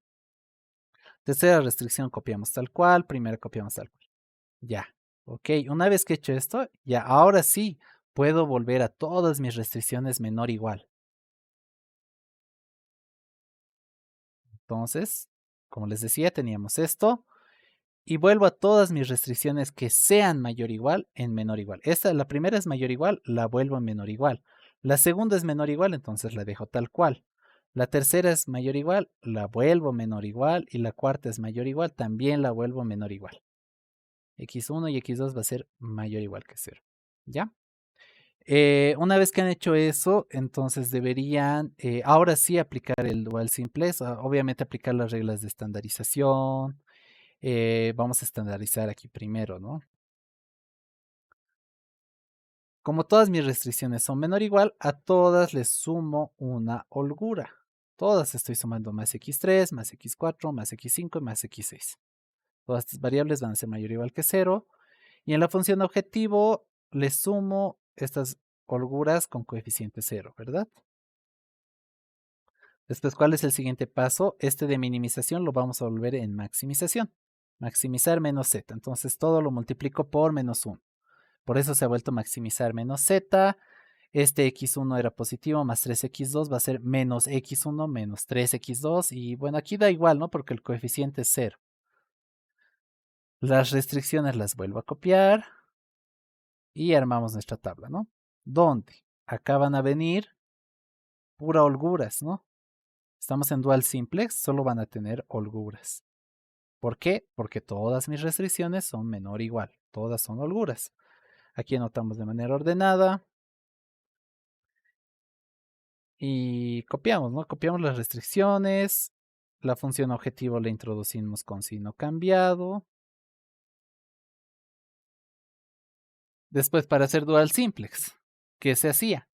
Tercera restricción copiamos tal cual, primera copiamos tal cual. Ya. Ok, una vez que he hecho esto, ya ahora sí puedo volver a todas mis restricciones menor igual. Entonces, como les decía, teníamos esto. Y vuelvo a todas mis restricciones que sean mayor o igual en menor o igual. La primera es mayor o igual, la vuelvo en menor o igual. La segunda es menor o igual, entonces la dejo tal cual. La tercera es mayor o igual, la vuelvo menor o igual. Y la cuarta es mayor o igual, también la vuelvo menor o igual. x1 y x2 va a ser mayor o igual que 0. ¿Ya? Una vez que han hecho eso, entonces deberían ahora sí aplicar el dual simplex, obviamente aplicar las reglas de estandarización. Vamos a estandarizar aquí primero, ¿no? Como todas mis restricciones son menor o igual, a todas les sumo una holgura. Todas estoy sumando más x3, más x4, más x5 y más x6. Todas estas variables van a ser mayor o igual que 0. Y en la función objetivo les sumo estas holguras con coeficiente 0, ¿verdad? Después, ¿cuál es el siguiente paso? Este de minimización lo vamos a volver en maximización. Maximizar menos z. Entonces todo lo multiplico por menos 1. Por eso se ha vuelto maximizar menos z. Este x1 era positivo, más 3x2 va a ser menos x1 menos 3x2. Y bueno, aquí da igual, ¿no? Porque el coeficiente es 0. Las restricciones las vuelvo a copiar. Y armamos nuestra tabla, ¿no? ¿Dónde? Acá van a venir pura holguras, ¿no? Estamos en dual simplex, solo van a tener holguras. ¿Por qué? Porque todas mis restricciones son menor o igual. Todas son holguras. Aquí anotamos de manera ordenada. Y copiamos, ¿no? Copiamos las restricciones. La función objetivo la introducimos con signo cambiado. Después, para hacer dual simplex, ¿qué se hacía?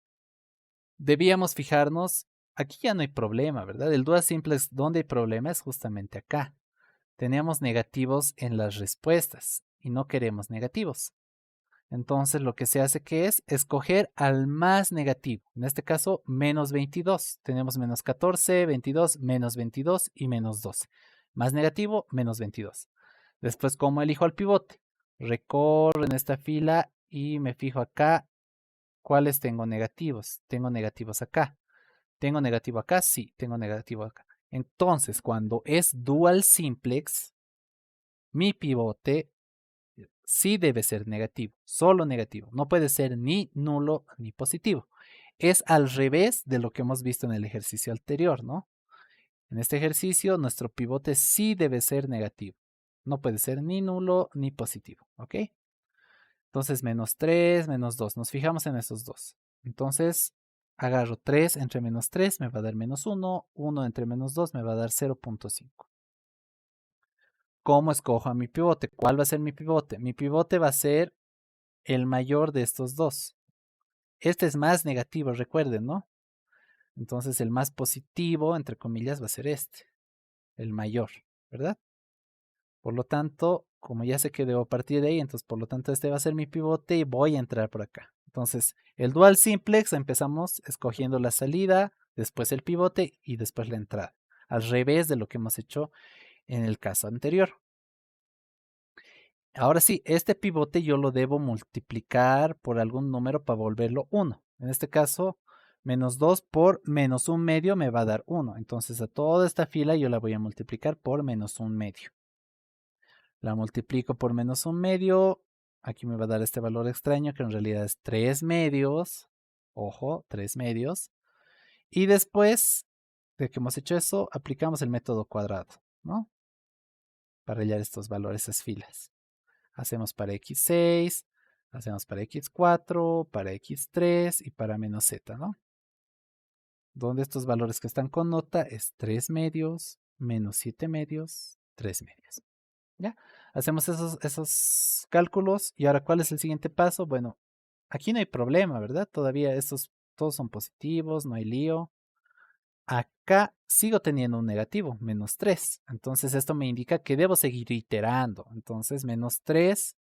Debíamos fijarnos, aquí ya no hay problema, ¿verdad? El dual simplex, donde hay problema es justamente acá. Tenemos negativos en las respuestas y no queremos negativos. Entonces lo que se hace que es escoger al más negativo. En este caso, menos 22. Tenemos menos 14, 22, menos 22 y menos 12. Más negativo, menos 22. Después, ¿cómo elijo al pivote? Recorro en esta fila y me fijo acá. ¿Cuáles tengo negativos? Tengo negativos acá. ¿Tengo negativo acá? Sí, tengo negativo acá. Entonces, cuando es dual simplex, mi pivote sí debe ser negativo, solo negativo. No puede ser ni nulo ni positivo. Es al revés de lo que hemos visto en el ejercicio anterior, ¿no? En este ejercicio, nuestro pivote sí debe ser negativo. No puede ser ni nulo ni positivo, ¿ok? Entonces, menos 3, menos 2. Nos fijamos en esos dos. Entonces, agarro 3 entre menos 3, me va a dar menos 1. 1 entre menos 2 me va a dar 0.5. ¿Cómo escojo a mi pivote? ¿Cuál va a ser mi pivote? Mi pivote va a ser el mayor de estos dos. Este es más negativo, recuerden, ¿no? Entonces el más positivo, entre comillas, va a ser este, el mayor, ¿verdad? Por lo tanto, como ya sé que debo partir de ahí, entonces por lo tanto este va a ser mi pivote y voy a entrar por acá. Entonces, el dual simplex empezamos escogiendo la salida, después el pivote y después la entrada. Al revés de lo que hemos hecho en el caso anterior. Ahora sí, este pivote yo lo debo multiplicar por algún número para volverlo 1. En este caso, menos 2 por menos 1 medio me va a dar 1. Entonces a toda esta fila yo la voy a multiplicar por menos 1 medio. La multiplico por menos 1 medio. Aquí me va a dar este valor extraño que en realidad es 3 medios. Ojo, 3 medios. Y después de que hemos hecho eso, aplicamos el método cuadrado, ¿no? Para hallar estos valores, esas filas. Hacemos para x6, hacemos para x4, para x3 y para menos z, ¿no? Donde estos valores que están con nota es 3 medios, menos 7 medios, 3 medios. ¿Ya? Hacemos esos cálculos y ahora, ¿cuál es el siguiente paso? Bueno, aquí no hay problema, ¿verdad? Todavía estos todos son positivos, no hay lío. Acá sigo teniendo un negativo, menos 3. Entonces esto me indica que debo seguir iterando. Entonces menos 3.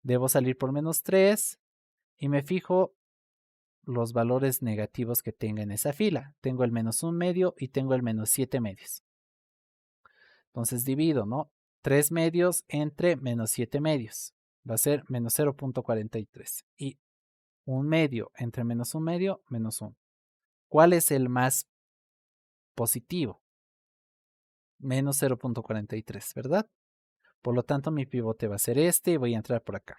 Debo salir por menos 3 y me fijo los valores negativos que tenga en esa fila. Tengo el menos 1 medio y tengo el menos 7 medios. Entonces divido, ¿no? 3 medios entre menos 7 medios. Va a ser menos 0.43. Y 1 medio entre menos 1 medio, menos 1. ¿Cuál es el más positivo? Menos 0.43, ¿verdad? Por lo tanto, mi pivote va a ser este y voy a entrar por acá.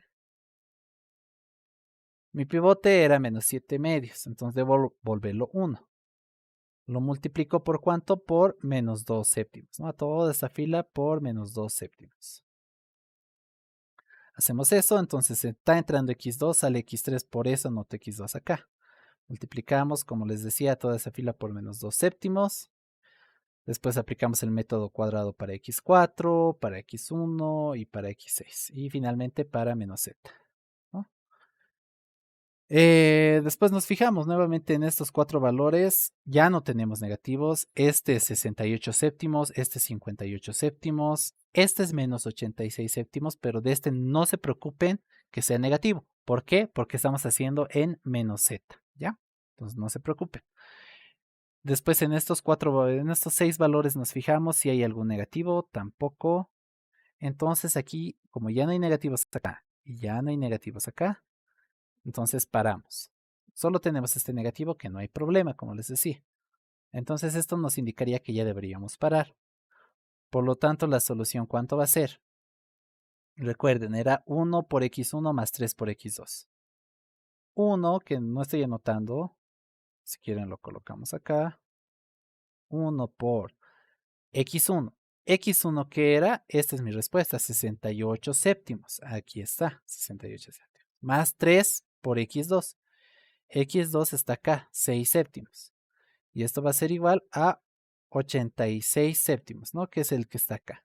Mi pivote era menos 7 medios, entonces debo volverlo 1. Lo multiplico por cuánto? Por menos 2 séptimos, ¿no? A toda esta fila por menos 2 séptimos. Hacemos eso, entonces está entrando x2, sale x3, por eso anoto x2 acá. Multiplicamos, como les decía, toda esa fila por menos 2 séptimos. Después aplicamos el método cuadrado para x4, para x1 y para x6. Y finalmente para menos z, ¿no? Después nos fijamos nuevamente en estos cuatro valores, ya no tenemos negativos, este es 68 séptimos, este es 58 séptimos, este es menos 86 séptimos, pero de este no se preocupen que sea negativo. ¿Por qué? Porque estamos haciendo en menos z, ¿ya? Entonces no se preocupen. Después en estos 6 valores nos fijamos si hay algún negativo, tampoco. Entonces aquí, como ya no hay negativos acá y ya no hay negativos acá, entonces paramos. Solo tenemos este negativo que no hay problema, como les decía. Entonces esto nos indicaría que ya deberíamos parar. Por lo tanto, la solución, ¿cuánto va a ser? Recuerden, era 1 por x1 más 3 por x2. 1, que no estoy anotando, si quieren lo colocamos acá. 1 por x1. X1 que era, esta es mi respuesta, 68 séptimos. Aquí está, 68 séptimos. Más 3 por x2. X2 está acá, 6 séptimos. Y esto va a ser igual a 86 séptimos, ¿no? Que es el que está acá,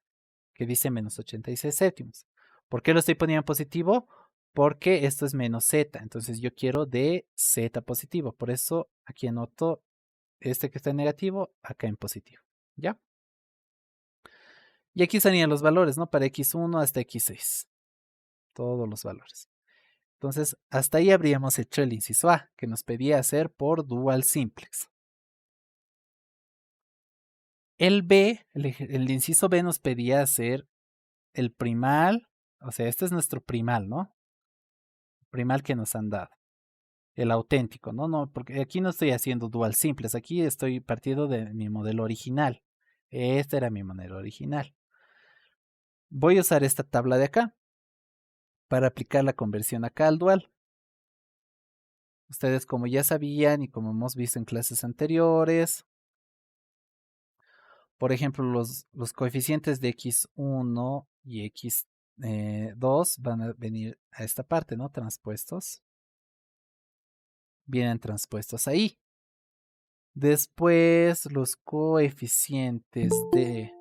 que dice menos 86 séptimos. ¿Por qué lo estoy poniendo en positivo? Porque esto es menos z, entonces yo quiero de z positivo. Por eso aquí anoto este que está en negativo, acá en positivo, ¿ya? Y aquí salían los valores, ¿no? Para x1 hasta x6. Todos los valores. Entonces, hasta ahí habríamos hecho el inciso A, que nos pedía hacer por dual simplex. El B, el inciso B nos pedía hacer el primal, o sea, este es nuestro primal, ¿no? Primal que nos han dado. El auténtico, ¿no? No, porque aquí no estoy haciendo dual simples, aquí estoy partiendo de mi modelo original. Este era mi modelo original. Voy a usar esta tabla de acá para aplicar la conversión acá al dual. Ustedes, como ya sabían y como hemos visto en clases anteriores, por ejemplo, los coeficientes de x1 y x2 van a venir a esta parte, ¿no? Transpuestos. Vienen transpuestos ahí. Después, los coeficientes de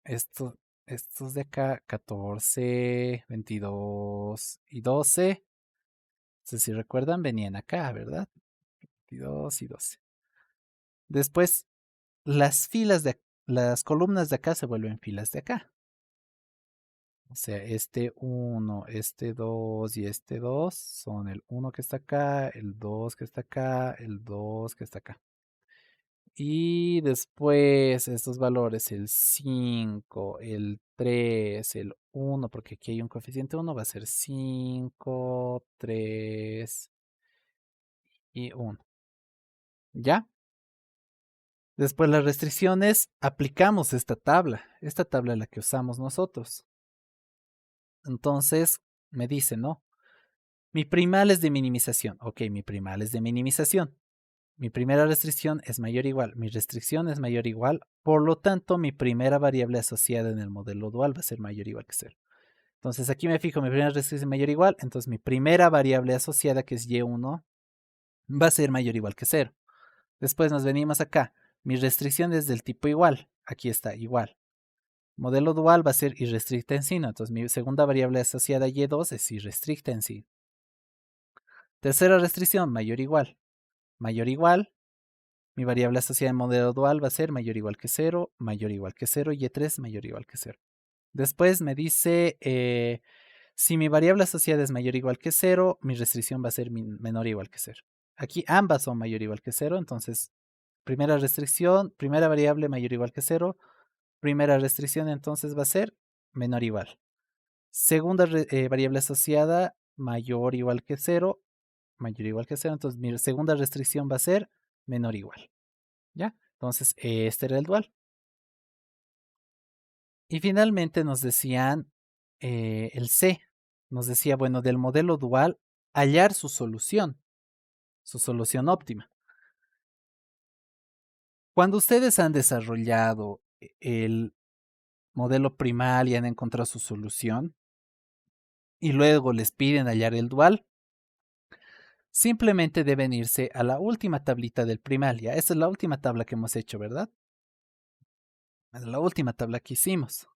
estos, estos de acá, 14, 22 y 12. Entonces, si recuerdan, venían acá, ¿verdad? 22 y 12. Después, las columnas de acá se vuelven filas de acá. O sea, este 1, este 2 y este 2 son el 1 que está acá, el 2 que está acá, el 2 que está acá. Y después estos valores, el 5, el 3, el 1, porque aquí hay un coeficiente 1, va a ser 5, 3 y 1. ¿Ya? Después las restricciones, aplicamos esta tabla es la que usamos nosotros. Entonces, me dice, ¿no? Mi primal es de minimización. Ok, mi primal es de minimización. Mi primera restricción es mayor o igual. Mi restricción es mayor o igual. Por lo tanto, mi primera variable asociada en el modelo dual va a ser mayor o igual que 0. Entonces, aquí me fijo, mi primera restricción es mayor o igual. Entonces, mi primera variable asociada, que es y1, va a ser mayor o igual que 0. Después nos venimos acá. Mi restricción es del tipo igual. Aquí está, igual. Modelo dual va a ser irrestricta en sí, ¿no? Entonces mi segunda variable asociada y2 es irrestricta en sí. Tercera restricción, mayor o igual. Mayor o igual. Mi variable asociada en modelo dual va a ser mayor o igual que 0, mayor o igual que 0 y y3 mayor o igual que 0. Después me dice, si mi variable asociada es mayor o igual que 0, mi restricción va a ser menor o igual que 0. Aquí ambas son mayor o igual que 0, entonces primera restricción, primera variable mayor o igual que 0, primera restricción entonces va a ser menor o igual. Segunda variable asociada mayor o igual que 0, mayor o igual que 0, entonces mi segunda restricción va a ser menor o igual. ¿Ya? Entonces, este era el dual. Y finalmente nos decían el C. Nos decía, bueno, del modelo dual, hallar su solución óptima. Cuando ustedes han desarrollado el modelo primal y han encontrado su solución y luego les piden hallar el dual, simplemente deben irse a la última tablita del primal. Ya, esta es la última tabla que hemos hecho, ¿verdad? Es la última tabla que hicimos.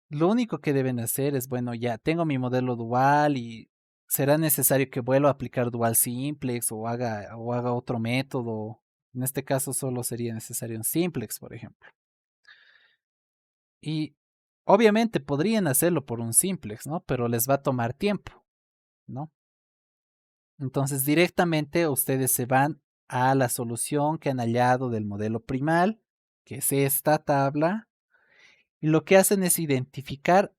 Lo único que deben hacer es, bueno, ya tengo mi modelo dual y será necesario que vuelva a aplicar dual simplex o haga otro método. En este caso solo sería necesario un simplex, por ejemplo. Y obviamente podrían hacerlo por un simplex, ¿no? Pero les va a tomar tiempo, ¿no? Entonces directamente ustedes se van a la solución que han hallado del modelo primal, que es esta tabla, y lo que hacen es identificar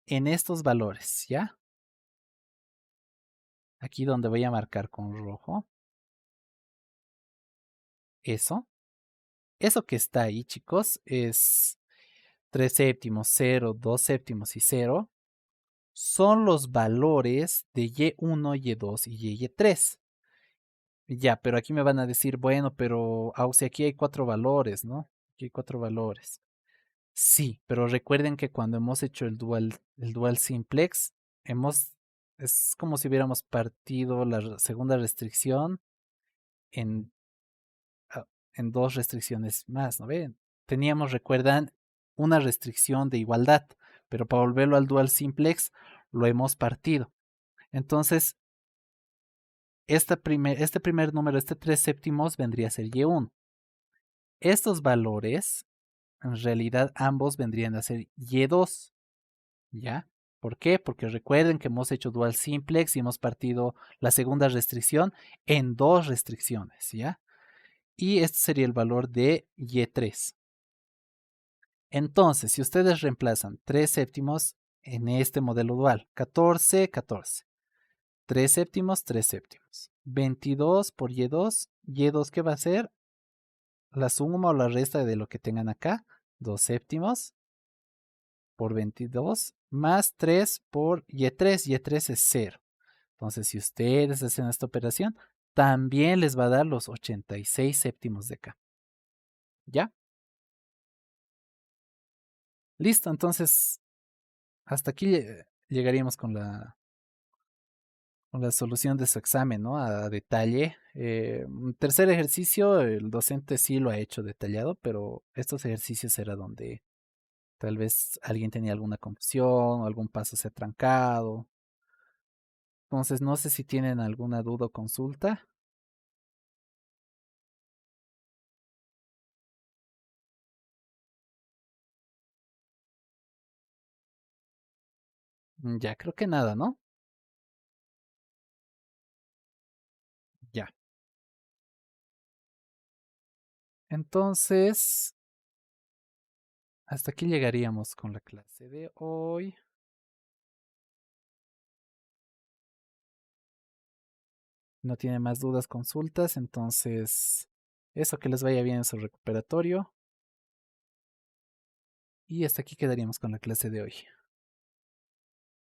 en estos valores, ¿ya? Aquí donde voy a marcar con rojo, eso. Eso que está ahí, chicos, es 3 séptimos, 0, 2 séptimos y 0. Son los valores de Y1, Y2 y Y3. Ya, pero aquí me van a decir, bueno, pero si aquí hay 4 valores, ¿no? Aquí hay 4 valores. Sí, pero recuerden que cuando hemos hecho el dual simplex, es como si hubiéramos partido la segunda restricción en, en dos restricciones más, ¿no ven? Teníamos, recuerdan, una restricción de igualdad, pero para volverlo al dual simplex lo hemos partido. Entonces, este primer número, este 3 séptimos, vendría a ser Y1. Estos valores, en realidad, ambos vendrían a ser Y2, ¿ya? ¿Por qué? Porque recuerden que hemos hecho dual simplex y hemos partido la segunda restricción en dos restricciones, ¿ya? Y este sería el valor de Y3. Entonces, si ustedes reemplazan 3 séptimos en este modelo dual, 14, 14. 3 séptimos, 3 séptimos. 22 por Y2. ¿Y2 qué va a ser? La suma o la resta de lo que tengan acá. 2 séptimos por 22 más 3 por Y3. Y3 es 0. Entonces, si ustedes hacen esta operación, también les va a dar los 86 séptimos de acá. ¿Ya? Listo, entonces hasta aquí llegaríamos con la solución de su examen, ¿no? A detalle. Un tercer ejercicio, el docente sí lo ha hecho detallado, pero estos ejercicios era donde tal vez alguien tenía alguna confusión o algún paso se ha trancado. Entonces, no sé si tienen alguna duda o consulta. Ya, creo que nada, ¿no? Ya. Entonces, hasta aquí llegaríamos con la clase de hoy. No tiene más dudas, consultas, entonces eso, que les vaya bien en su recuperatorio. Y hasta aquí quedaríamos con la clase de hoy.